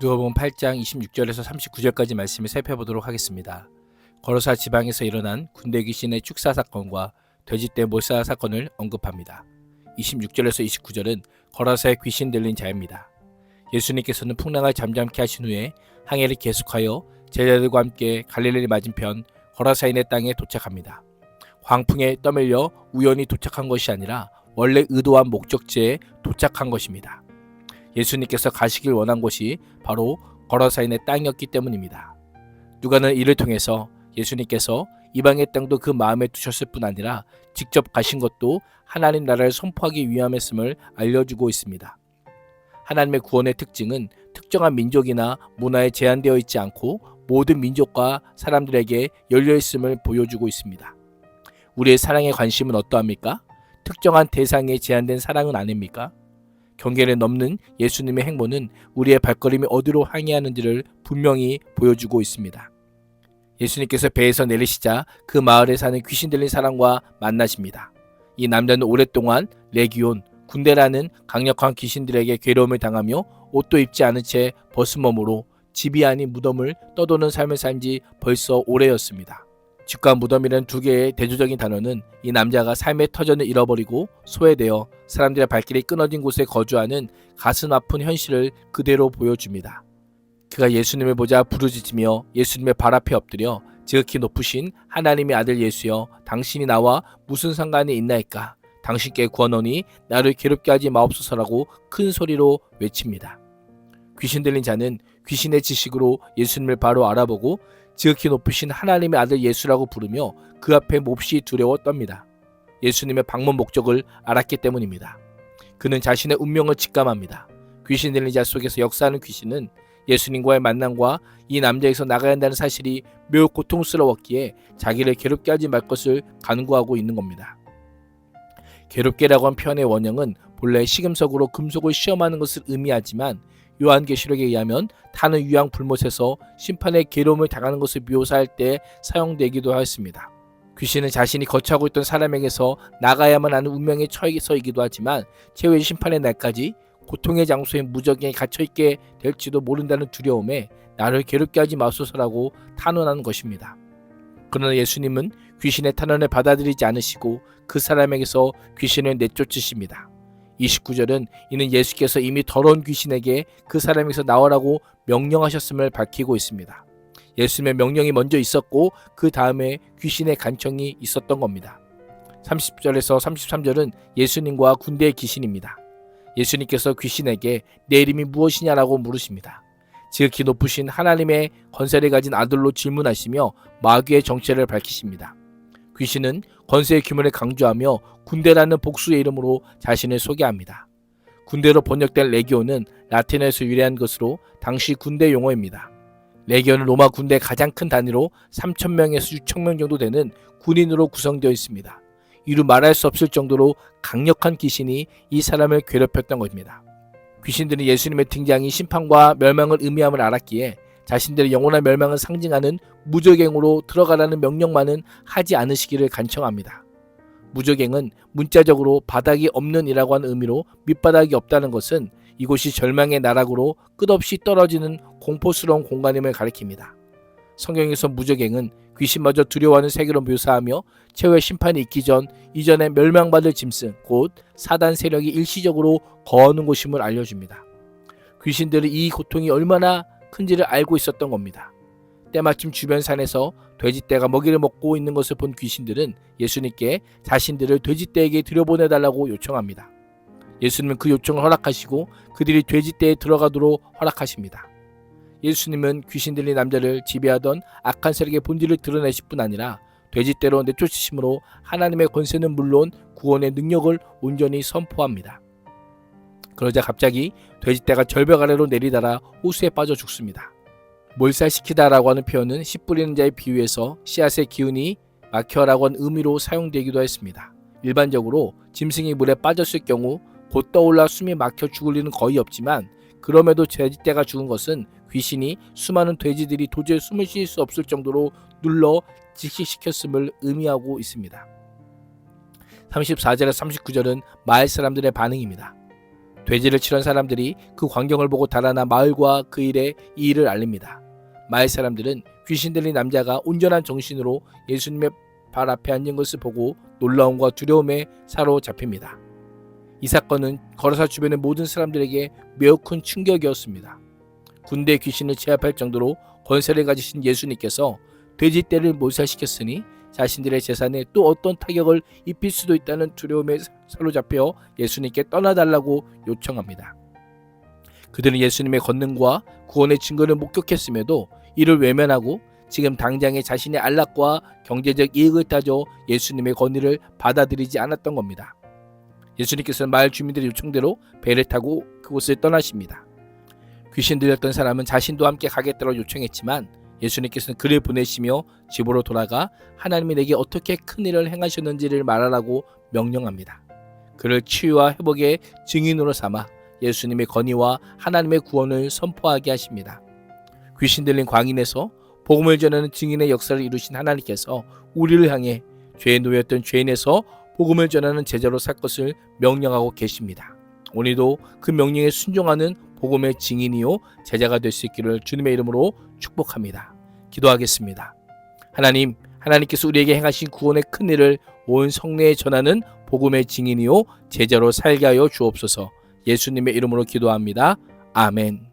누가복음 8장 26절에서 39절까지 말씀을 살펴보도록 하겠습니다. 거로사 지방에서 일어난 군대 귀신의 축사 사건과 돼지떼 몰사 사건을 언급합니다. 26절에서 29절은 거로사에 귀신 들린 자입니다. 예수님께서는 풍랑을 잠잠케 하신 후에 항해를 계속하여 제자들과 함께 갈릴리 맞은편 거라사인의 땅에 도착합니다. 광풍에 떠밀려 우연히 도착한 것이 아니라 원래 의도한 목적지에 도착한 것입니다. 예수님께서 가시길 원한 곳이 바로 거라사인의 땅이었기 때문입니다. 누가는 이를 통해서 예수님께서 이방의 땅도 그 마음에 두셨을 뿐 아니라 직접 가신 것도 하나님 나라를 선포하기 위함이었음을 알려주고 있습니다. 하나님의 구원의 특징은 특정한 민족이나 문화에 제한되어 있지 않고 모든 민족과 사람들에게 열려있음을 보여주고 있습니다. 우리의 사랑의 관심은 어떠합니까? 특정한 대상에 제한된 사랑은 아닙니까? 경계를 넘는 예수님의 행보는 우리의 발걸음이 어디로 향해하는지를 분명히 보여주고 있습니다. 예수님께서 배에서 내리시자 그 마을에 사는 귀신 들린 사람과 만나십니다. 이 남자는 오랫동안 레기온, 군대라는 강력한 귀신들에게 괴로움을 당하며 옷도 입지 않은 채 벗은 몸으로 집이 아닌 무덤을 떠도는 삶을 산 지 벌써 오래였습니다. 집과 무덤이라는 두 개의 대조적인 단어는 이 남자가 삶의 터전을 잃어버리고 소외되어 사람들의 발길이 끊어진 곳에 거주하는 가슴 아픈 현실을 그대로 보여줍니다. 그가 예수님을 보자 부르짖으며 예수님의 발 앞에 엎드려 지극히 높으신 하나님의 아들 예수여, 당신이 나와 무슨 상관이 있나이까? 당신께 구하노니 나를 괴롭게 하지 마옵소서라고 큰 소리로 외칩니다. 귀신 들린 자는 귀신의 지식으로 예수님을 바로 알아보고 지극히 높으신 하나님의 아들 예수라고 부르며 그 앞에 몹시 두려워 떱니다. 예수님의 방문 목적을 알았기 때문입니다. 그는 자신의 운명을 직감합니다. 귀신 들린 자 속에서 역사하는 귀신은 예수님과의 만남과 이 남자에게서 나가야 한다는 사실이 매우 고통스러웠기에 자기를 괴롭게 하지 말 것을 간구하고 있는 겁니다. 괴롭게라고 한 표현의 원형은 본래 식음석으로 금속을 시험하는 것을 의미하지만 요한계시록에 의하면 타는 유황 불못에서 심판의 괴로움을 당하는 것을 묘사할 때 사용되기도 하였습니다. 귀신은 자신이 거처하고 있던 사람에게서 나가야만 하는 운명에 처해서이기도 하지만 최후의 심판의 날까지 고통의 장소에 무적행에 갇혀있게 될지도 모른다는 두려움에 나를 괴롭게 하지 마소서라고 탄원하는 것입니다. 그러나 예수님은 귀신의 탄원을 받아들이지 않으시고 그 사람에게서 귀신을 내쫓으십니다. 29절은 이는 예수께서 이미 더러운 귀신에게 그 사람에게서 나오라고 명령하셨음을 밝히고 있습니다. 예수님의 명령이 먼저 있었고 그 다음에 귀신의 간청이 있었던 겁니다. 30절에서 33절은 예수님과 군대의 귀신입니다. 예수님께서 귀신에게 내 이름이 무엇이냐라고 물으십니다. 지극히 높으신 하나님의 권세를 가진 아들로 질문하시며 마귀의 정체를 밝히십니다. 귀신은 권세의 규모를 강조하며 군대라는 복수의 이름으로 자신을 소개합니다. 군대로 번역된 레기온은 라틴어에서 유래한 것으로 당시 군대 용어입니다. 레기온은 로마 군대의 가장 큰 단위로 3,000명에서 6,000명 정도 되는 군인으로 구성되어 있습니다. 이루 말할 수 없을 정도로 강력한 귀신이 이 사람을 괴롭혔던 것입니다. 귀신들은 예수님의 등장이 심판과 멸망을 의미함을 알았기에 자신들의 영원한 멸망을 상징하는 무적행으로 들어가라는 명령만은 하지 않으시기를 간청합니다. 무적행은 문자적으로 바닥이 없는 이라고 하는 의미로 밑바닥이 없다는 것은 이곳이 절망의 나락으로 끝없이 떨어지는 공포스러운 공간임을 가리킵니다. 성경에서 무적행은 귀신마저 두려워하는 세계로 묘사하며 최후의 심판이 있기 전 이전에 멸망받을 짐승 곧 사단 세력이 일시적으로 거하는 곳임을 알려줍니다. 귀신들은 이 고통이 얼마나 큰지를 알고 있었던 겁니다. 때마침 주변 산에서 돼지떼가 먹이를 먹고 있는 것을 본 귀신들은 예수님께 자신들을 돼지떼에게 들여보내달라고 요청합니다. 예수님은 그 요청을 허락하시고 그들이 돼지떼에 들어가도록 허락하십니다. 예수님은 귀신 들린 남자를 지배하던 악한 세력의 본질을 드러내실 뿐 아니라 돼지떼로 내쫓으심으로 하나님의 권세는 물론 구원의 능력을 온전히 선포합니다. 그러자 갑자기 돼지떼가 절벽 아래로 내리달아 호수에 빠져 죽습니다. 몰살시키다라고 하는 표현은 씨 뿌리는 자의 비유에서 씨앗의 기운이 막혀라고 하는 의미로 사용되기도 했습니다. 일반적으로 짐승이 물에 빠졌을 경우 곧 떠올라 숨이 막혀 죽을 일은 거의 없지만 그럼에도 돼지떼가 죽은 것은 귀신이 수많은 돼지들이 도저히 숨을 쉴 수 없을 정도로 눌러 직식시켰음을 의미하고 있습니다. 34절에서 39절은 마을 사람들의 반응입니다. 돼지를 치던 사람들이 그 광경을 보고 달아나 마을과 그 일에 이 일을 알립니다. 마을 사람들은 귀신 들린 남자가 온전한 정신으로 예수님의 발 앞에 앉은 것을 보고 놀라움과 두려움에 사로잡힙니다. 이 사건은 거라사 주변의 모든 사람들에게 매우 큰 충격이었습니다. 군대 귀신을 제압할 정도로 권세를 가지신 예수님께서 돼지떼를 몰살시켰으니 자신들의 재산에 또 어떤 타격을 입힐 수도 있다는 두려움에 사로잡혀 예수님께 떠나달라고 요청합니다. 그들은 예수님의 권능과 구원의 증거를 목격했음에도 이를 외면하고 지금 당장에 자신의 안락과 경제적 이익을 따져 예수님의 권위를 받아들이지 않았던 겁니다. 예수님께서는 마을 주민들의 요청대로 배를 타고 그곳을 떠나십니다. 귀신 들렸던 사람은 자신도 함께 가겠다고 요청했지만 예수님께서는 그를 보내시며 집으로 돌아가 하나님이 내게 어떻게 큰 일을 행하셨는지를 말하라고 명령합니다. 그를 치유와 회복의 증인으로 삼아 예수님의 권위와 하나님의 구원을 선포하게 하십니다. 귀신 들린 광인에서 복음을 전하는 증인의 역사를 이루신 하나님께서 우리를 향해 죄에 놓였던 죄인에서 복음을 전하는 제자로 살 것을 명령하고 계십니다. 오늘도 그 명령에 순종하는 복음의 증인이요 제자가 될 수 있기를 주님의 이름으로 축복합니다. 기도하겠습니다. 하나님께서 우리에게 행하신 구원의 큰 일을 온 성내에 전하는 복음의 증인이요 제자로 살게 하여 주옵소서. 예수님의 이름으로 기도합니다. 아멘.